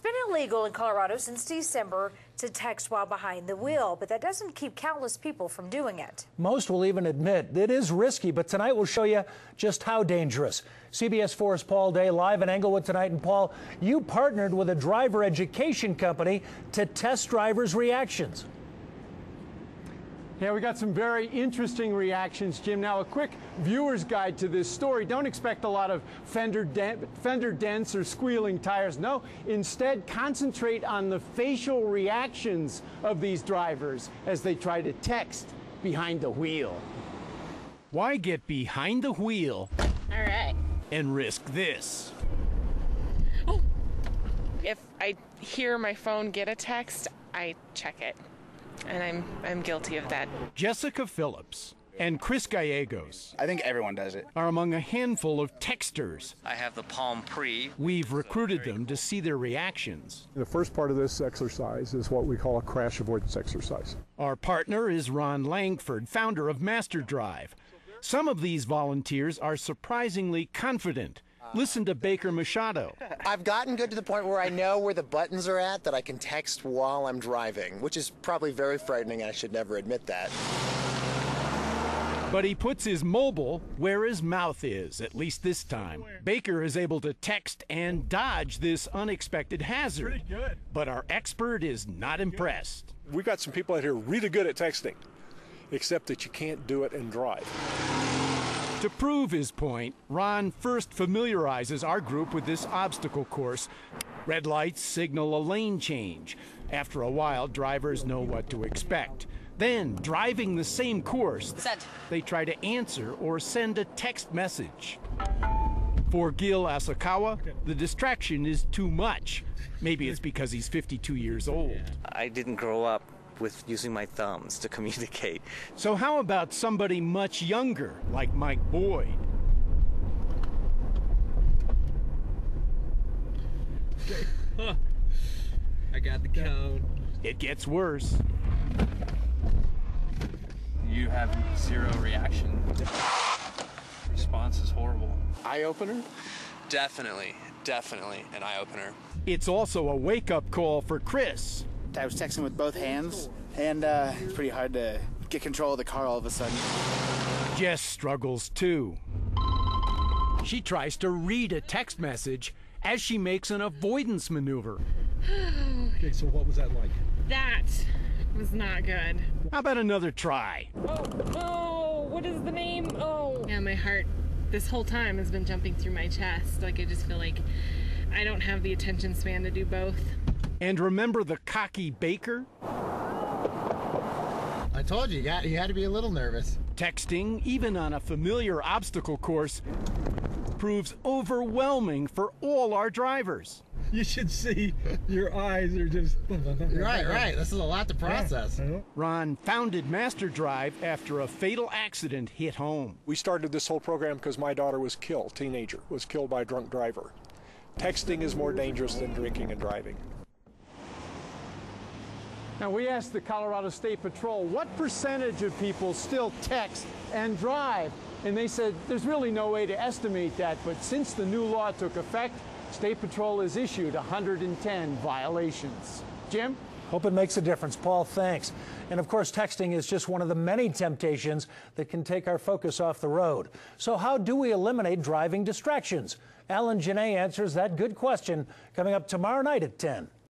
been illegal in Colorado since December to text while behind the wheel, but that doesn't keep countless people from doing it. Most will even admit it is risky, but tonight we'll show you just how dangerous. CBS 4's Paul Day live in Englewood tonight. And Paul, you partnered with a driver education company to test drivers' reactions. Yeah, we got some very interesting reactions, Jim. Now, a quick viewer's guide to this story. Don't expect a lot of fender dents or squealing tires. No, instead, concentrate on the facial reactions of these drivers as they try to text behind the wheel. Why get behind the wheel All right. and risk this? Oh. If I hear my phone get a text, I check it. And I'm guilty of that. Jessica Phillips and Chris Gallegos I think everyone does it. are among a handful of texters. I have the Palm Pre. We've recruited them to see their reactions. The first part of this exercise is what we call a crash avoidance exercise. Our partner is Ron Langford, founder of Master Drive. Some of these volunteers are surprisingly confident. Listen to Baker Machado. I've gotten good to the point where I know where the buttons are at that I can text while I'm driving, which is probably very frightening. I should never admit that. But he puts his mobile where his mouth is, at least this time. Baker is able to text and dodge this unexpected hazard. Pretty good. But our expert is not impressed. We've got some people out here really good at texting, except that you can't do it and drive. To prove his point, Ron first familiarizes our group with this obstacle course. Red lights signal a lane change. After a while, drivers know what to expect. Then, driving the same course, they try to answer or send a text message. For Gil Asakawa, the distraction is too much. Maybe it's because he's 52 years old. I didn't grow up with using my thumbs to communicate. So how about somebody much younger, like Mike Boyd? Okay. I got the cone. It gets worse. You have zero reaction. Response is horrible. Eye-opener? Definitely an eye-opener. It's also a wake-up call for Chris. I was texting with both hands, and it's pretty hard to get control of the car all of a sudden. Jess struggles too. She tries to read a text message as she makes an avoidance maneuver. Okay, so what was that like? That was not good. How about another try? Oh, what is the name? Oh. Yeah, my heart this whole time has been jumping through my chest. Like, I just feel like I don't have the attention span to do both. And remember the cocky Baker? I told you, you had to be a little nervous. Texting, even on a familiar obstacle course, proves overwhelming for all our drivers. You should see your eyes are just... Right. This is a lot to process. Yeah, Ron founded Master Drive after a fatal accident hit home. We started this whole program because my daughter was killed, teenager, was killed by a drunk driver. Texting is more dangerous than drinking and driving. Now, we asked the Colorado State Patrol what percentage of people still text and drive. And they said there's really no way to estimate that, but since the new law took effect, State Patrol has issued 110 violations. Jim? Hope it makes a difference. Paul, thanks. And of course, texting is just one of the many temptations that can take our focus off the road. So how do we eliminate driving distractions? Alan Janae answers that good question coming up tomorrow night at 10.